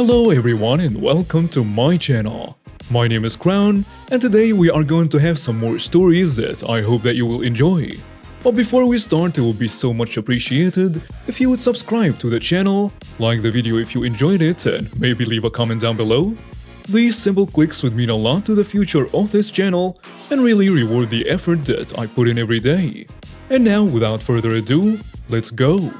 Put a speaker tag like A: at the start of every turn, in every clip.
A: Hello everyone and welcome to my channel. My name is Crown and today we are going to have some more stories that I hope that you will enjoy. But before we start, it will be so much appreciated if you would subscribe to the channel, like the video if you enjoyed it, and maybe leave a comment down below. These simple clicks would mean a lot to the future of this channel and really reward the effort that I put in every day. And now, without further ado, let's go!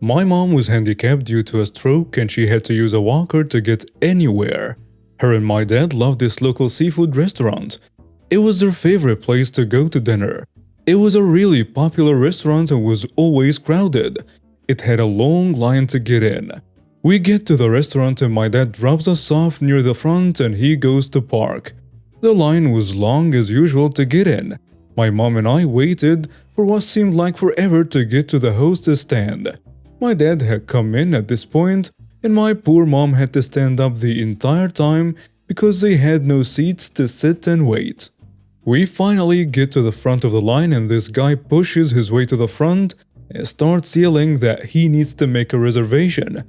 A: My mom was handicapped due to a stroke and she had to use a walker to get anywhere. Her and my dad loved this local seafood restaurant. It was their favorite place to go to dinner. It was a really popular restaurant and was always crowded. It had a long line to get in. We get to the restaurant and my dad drops us off near the front and he goes to park. The line was long as usual to get in. My mom and I waited for what seemed like forever to get to the hostess stand. My dad had come in at this point, and my poor mom had to stand up the entire time because they had no seats to sit and wait. We finally get to the front of the line and this guy pushes his way to the front and starts yelling that he needs to make a reservation.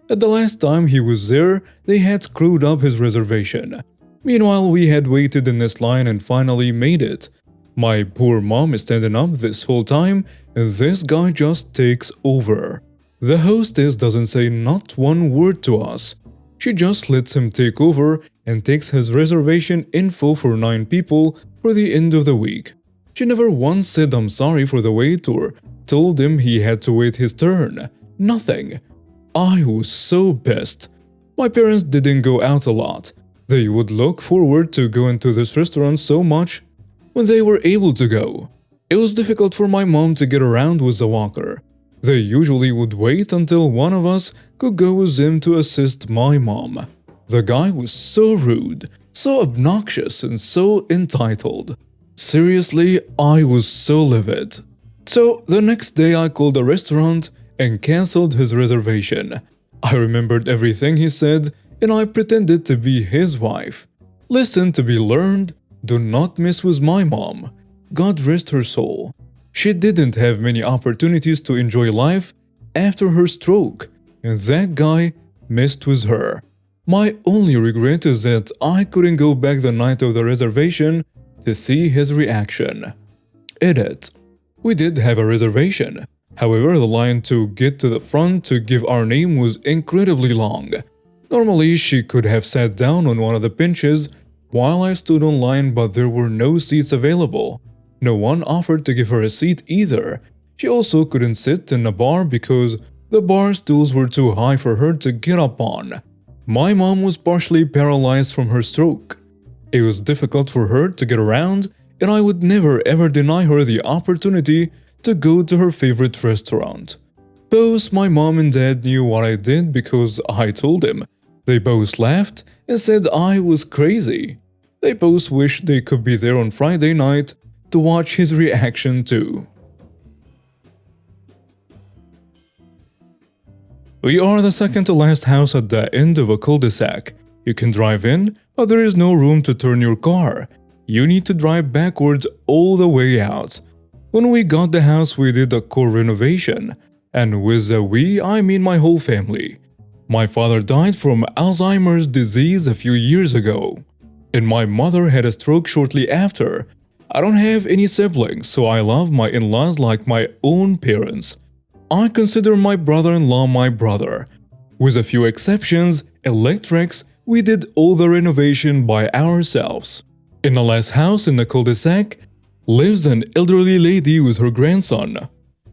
A: At the last time he was there, they had screwed up his reservation. Meanwhile, we had waited in this line and finally made it. My poor mom is standing up this whole time and this guy just takes over. The hostess doesn't say not one word to us. She just lets him take over and takes his reservation info for 9 people for the end of the week. She never once said I'm sorry for the wait or told him he had to wait his turn. Nothing. I was so pissed. My parents didn't go out a lot. They would look forward to going to this restaurant so much when they were able to go. It was difficult for my mom to get around with the walker. They usually would wait until one of us could go with them to assist my mom. The guy was so rude, so obnoxious, and so entitled. Seriously, I was so livid. So the next day I called the restaurant and cancelled his reservation. I remembered everything he said and I pretended to be his wife. Lesson to be learned: do not mess with my mom. God rest her soul. She didn't have many opportunities to enjoy life after her stroke, and that guy messed with her. My only regret is that I couldn't go back the night of the reservation to see his reaction. Edit. We did have a reservation. However, the line to get to the front to give our name was incredibly long. Normally, she could have sat down on one of the benches while I stood on line, but there were no seats available. No one offered to give her a seat either. She also couldn't sit in a bar because the bar stools were too high for her to get up on. My mom was partially paralyzed from her stroke. It was difficult for her to get around, and I would never ever deny her the opportunity to go to her favorite restaurant. Both my mom and dad knew what I did because I told them. They both laughed and said I was crazy. They both wished they could be there on Friday night to watch his reaction too. We are the second to last house at the end of a cul-de-sac. You can drive in, but there is no room to turn your car. You need to drive backwards all the way out. When we got the house, we did a core renovation. And with a we, I mean my whole family. My father died from Alzheimer's disease a few years ago. And my mother had a stroke shortly after. I don't have any siblings, so I love my in-laws like my own parents. I consider my brother-in-law my brother. With a few exceptions, electrics, we did all the renovation by ourselves. In the last house in the cul-de-sac lives an elderly lady with her grandson.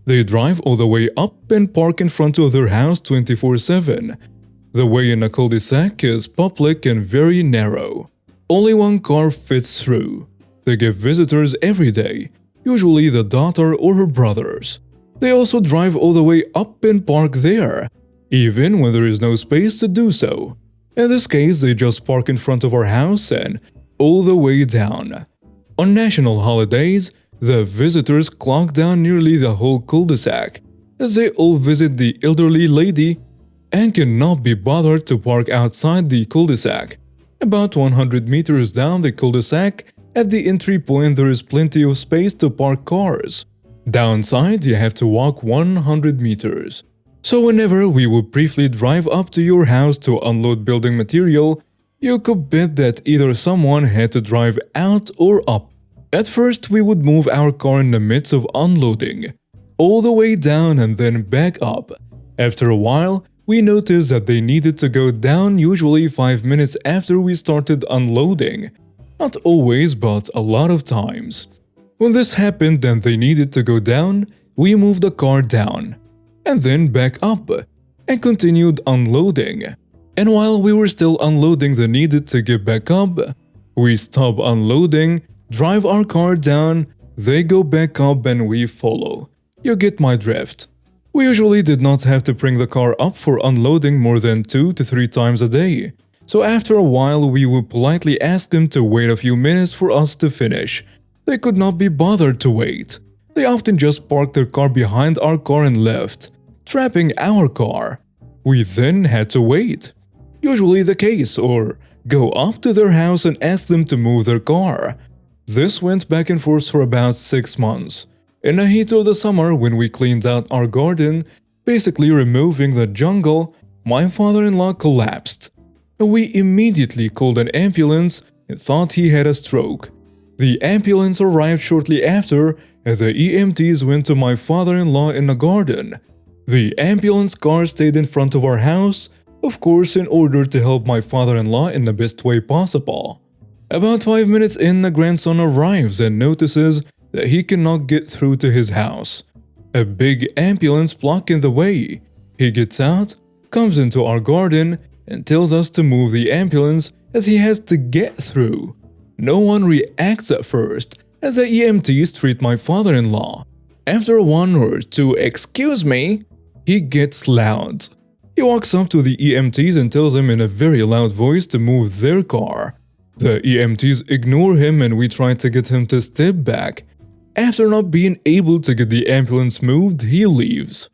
A: They drive all the way up and park in front of their house 24/7. The way in the cul-de-sac is public and very narrow. Only one car fits through. They get visitors every day, usually the daughter or her brothers. They also drive all the way up and park there, even when there is no space to do so. In this case, they just park in front of our house and all the way down. On national holidays, the visitors clock down nearly the whole cul-de-sac, as they all visit the elderly lady and cannot be bothered to park outside the cul-de-sac. About 100 meters down the cul-de-sac, at the entry point there is plenty of space to park cars. Downside, you have to walk 100 meters. So whenever we would briefly drive up to your house to unload building material, you could bet that either someone had to drive out or up. At first, we would move our car in the midst of unloading, all the way down and then back up. After a while, we noticed that they needed to go down usually 5 minutes after we started unloading. Not always, but a lot of times. When this happened and they needed to go down, we moved the car down, and then back up, and continued unloading. And while we were still unloading the needed to get back up, we stop unloading, drive our car down, they go back up and we follow. You get my drift. We usually did not have to bring the car up for unloading more than 2 to 3 times a day. So after a while we would politely ask them to wait a few minutes for us to finish. They could not be bothered to wait. They often just parked their car behind our car and left, trapping our car. We then had to wait. Usually the case, or go up to their house and ask them to move their car. This went back and forth for about 6 months. In the heat of the summer, when we cleaned out our garden, basically removing the jungle, my father-in-law collapsed. We immediately called an ambulance and thought he had a stroke. The ambulance arrived shortly after, and the EMTs went to my father-in-law in the garden. The ambulance car stayed in front of our house, of course, in order to help my father-in-law in the best way possible. About 5 minutes in, the grandson arrives and notices that he cannot get through to his house. A big ambulance blocking the way. He gets out, comes into our garden, and tells us to move the ambulance as he has to get through. No one reacts at first, as the EMTs treat my father-in-law. After 1 or 2 "excuse me," he gets loud. He walks up to the EMTs and tells them in a very loud voice to move their car. The EMTs ignore him and we try to get him to step back. After not being able to get the ambulance moved, he leaves.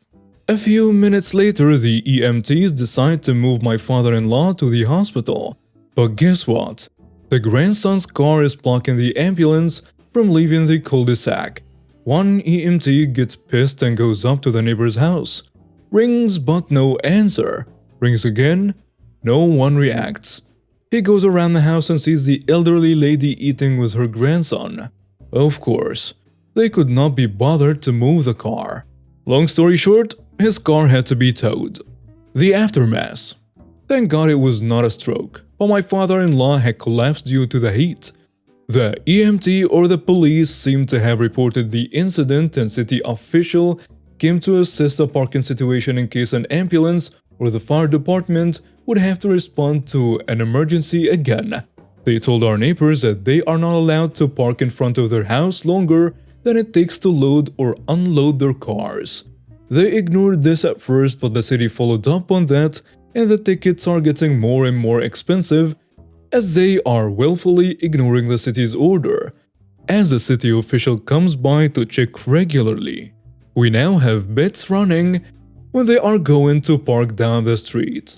A: A few minutes later, the EMTs decide to move my father-in-law to the hospital. But guess what? The grandson's car is blocking the ambulance from leaving the cul-de-sac. One EMT gets pissed and goes up to the neighbor's house. Rings but no answer. Rings again. No one reacts. He goes around the house and sees the elderly lady eating with her grandson. Of course, they could not be bothered to move the car. Long story short, his car had to be towed. The aftermath. Thank God it was not a stroke, but my father-in-law had collapsed due to the heat. The EMT or the police seemed to have reported the incident and city official came to assess the parking situation in case an ambulance or the fire department would have to respond to an emergency again. They told our neighbors that they are not allowed to park in front of their house longer than it takes to load or unload their cars. They ignored this at first, but the city followed up on that, and the tickets are getting more and more expensive as they are willfully ignoring the city's order, as the city official comes by to check regularly. We now have bets running when they are going to park down the street.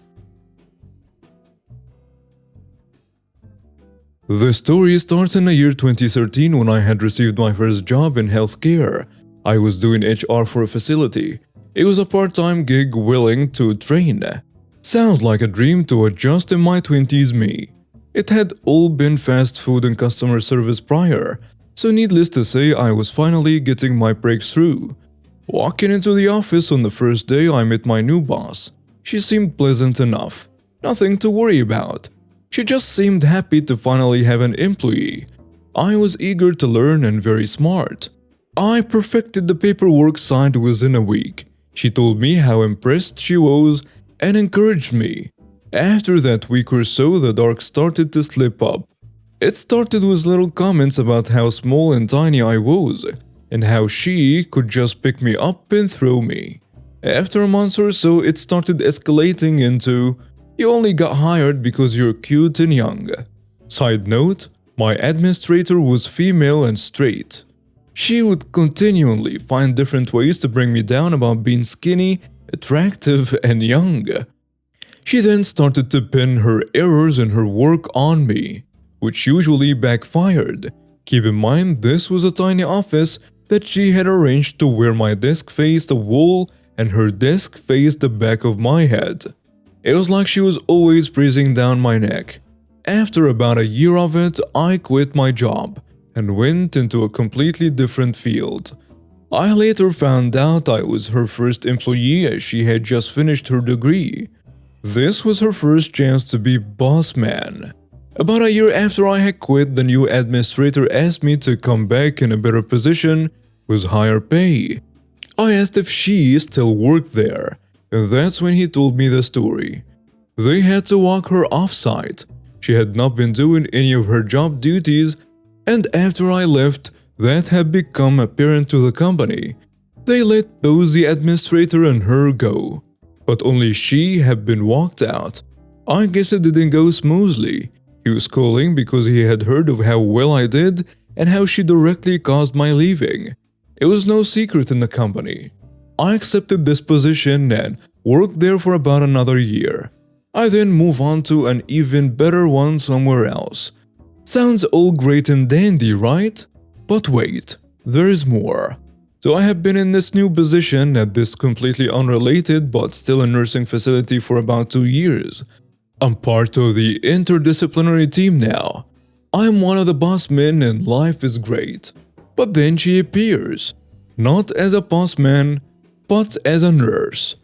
A: The story starts in the year 2013 when I had received my first job in healthcare. I was doing HR for a facility. It was a part-time gig willing to train. Sounds like a dream to a just in my 20s me. It had all been fast food and customer service prior, so needless to say I was finally getting my breakthrough. Walking into the office on the first day I met my new boss. She seemed pleasant enough. Nothing to worry about. She just seemed happy to finally have an employee. I was eager to learn and very smart. I perfected the paperwork side within a week. She told me how impressed she was and encouraged me. After that week or so, the dark started to slip up. It started with little comments about how small and tiny I was, and how she could just pick me up and throw me. After a month or so, it started escalating into, "You only got hired because you're cute and young." Side note, my administrator was female and straight. She would continually find different ways to bring me down about being skinny, attractive, and young. She then started to pin her errors in her work on me, which usually backfired. Keep in mind, this was a tiny office that she had arranged to where my desk faced a wall and her desk faced the back of my head. It was like she was always breathing down my neck. After about a year of it, I quit my job and went into a completely different field. I later found out I was her first employee as she had just finished her degree. This was her first chance to be boss man. About a year after I had quit, the new administrator asked me to come back in a better position with higher pay. I asked if she still worked there, and that's when he told me the story. They had to walk her off-site. She had not been doing any of her job duties, and after I left, that had become apparent to the company. They let both the administrator and her go, but only she had been walked out. I guess it didn't go smoothly. He was calling because he had heard of how well I did and how she directly caused my leaving. It was no secret in the company. I accepted this position and worked there for about another year. I then moved on to an even better one somewhere else. Sounds all great and dandy, right? But wait, there is more. So I have been in this new position at this completely unrelated but still a nursing facility for about 2 years. I'm part of the interdisciplinary team now. I'm one of the boss men and life is great. But then she appears, not as a boss man, but as a nurse.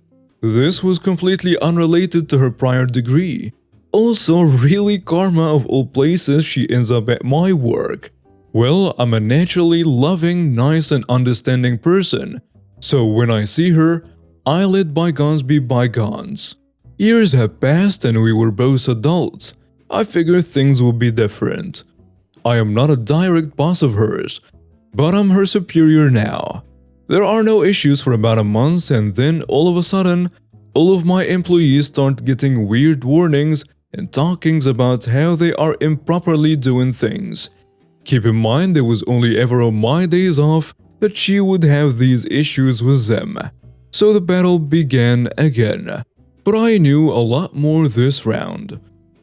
A: This was completely unrelated to her prior degree. Also, really karma of all places, she ends up at my work. Well, I'm a naturally loving, nice and understanding person, so when I see her, I let bygones be bygones. Years have passed and we were both adults. I figured things would be different. I am not a direct boss of hers, but I'm her superior now. There are no issues for about a month and then all of a sudden, all of my employees start getting weird warnings and talkings about how they are improperly doing things. Keep in mind it was only ever on my days off that she would have these issues with them. So the battle began again. But I knew a lot more this round.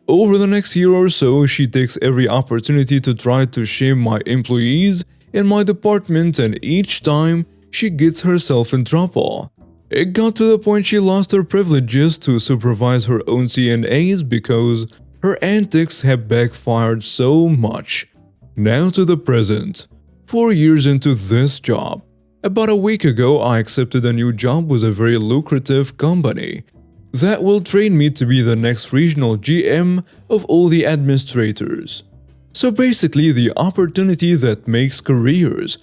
A: Over the next year or so, she takes every opportunity to try to shame my employees in my department and each time she gets herself in trouble. It got to the point she lost her privileges to supervise her own CNAs because her antics have backfired so much. Now to the present, 4 years into this job. About a week ago, I accepted a new job with a very lucrative company that will train me to be the next regional GM of all the administrators. So basically the opportunity that makes careers,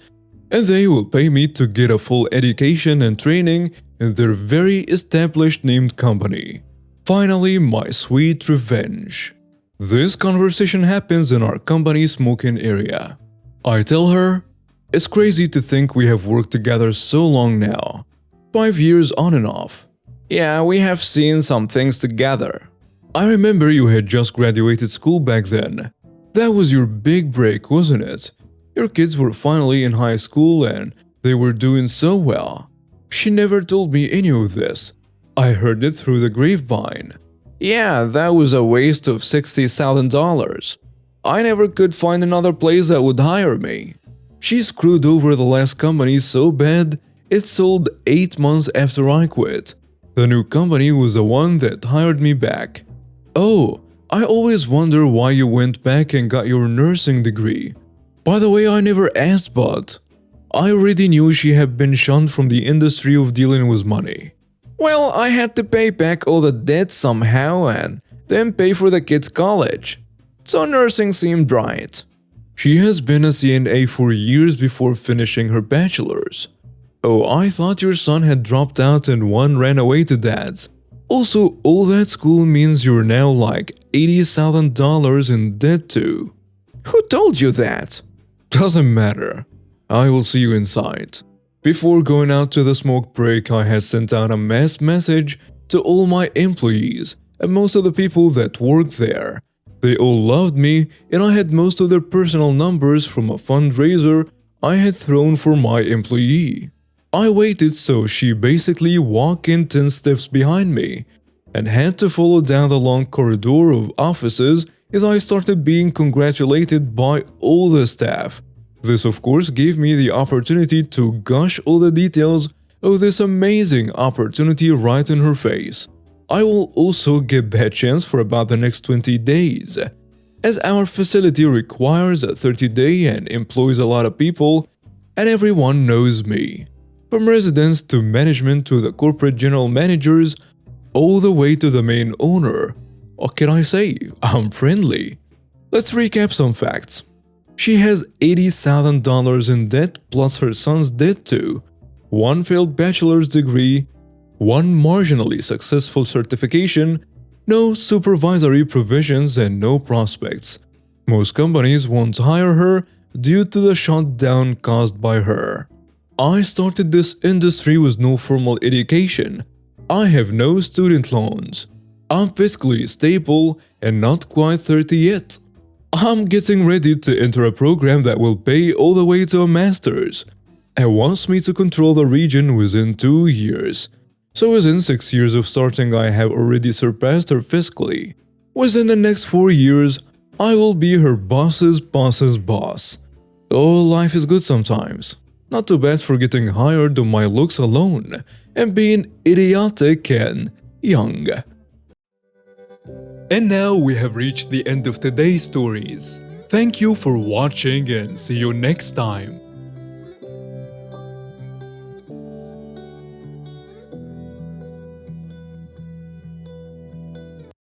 A: and they will pay me to get a full education and training in their very established named company. Finally, my sweet revenge. This conversation happens in our company smoking area. I tell her, it's crazy to think we have worked together so long now. 5 years on and off. Yeah, we have seen some things together. I remember you had just graduated school back then. That was your big break, wasn't it? Your kids were finally in high school and they were doing so well. She never told me any of this. I heard it through the grapevine. Yeah, that was a waste of $60,000. I never could find another place that would hire me. She screwed over the last company so bad, it sold 8 months after I quit. The new company was the one that hired me back. Oh, I always wonder why you went back and got your nursing degree. By the way, I never asked, but I already knew she had been shunned from the industry of dealing with money. Well, I had to pay back all the debt somehow and then pay for the kids' college. So nursing seemed right. She has been a CNA for years before finishing her bachelor's. Oh, I thought your son had dropped out and one ran away to dad's. Also, all that school means you're now like $80,000 in debt too. Who told you that? Doesn't matter. I will see you inside. Before going out to the smoke break, I had sent out a mass message to all my employees and most of the people that worked there. They all loved me and I had most of their personal numbers from a fundraiser I had thrown for my employee. I waited so she basically walked in 10 steps behind me and had to follow down the long corridor of offices as I started being congratulated by all the staff. This of course gave me the opportunity to gush all the details of this amazing opportunity right in her face. I will also get that chance for about the next 20 days. As our facility requires a 30-day and employs a lot of people, and everyone knows me. From residents to management to the corporate general managers, all the way to the main owner. What can I say? I'm friendly. Let's recap some facts. She has $80,000 in debt plus her son's debt too, one failed bachelor's degree, one marginally successful certification, no supervisory provisions and no prospects. Most companies won't hire her due to the shutdown caused by her. I started this industry with no formal education. I have no student loans. I'm fiscally stable and not quite 30 yet. I'm getting ready to enter a program that will pay all the way to a master's and wants me to control the region within 2 years. So within 6 years of starting, I have already surpassed her fiscally. Within the next 4 years, I will be her boss's boss's boss. Oh, life is good sometimes. Not too bad for getting hired on my looks alone and being idiotic and young. And now we have reached the end of today's stories. Thank you for watching and see you next time.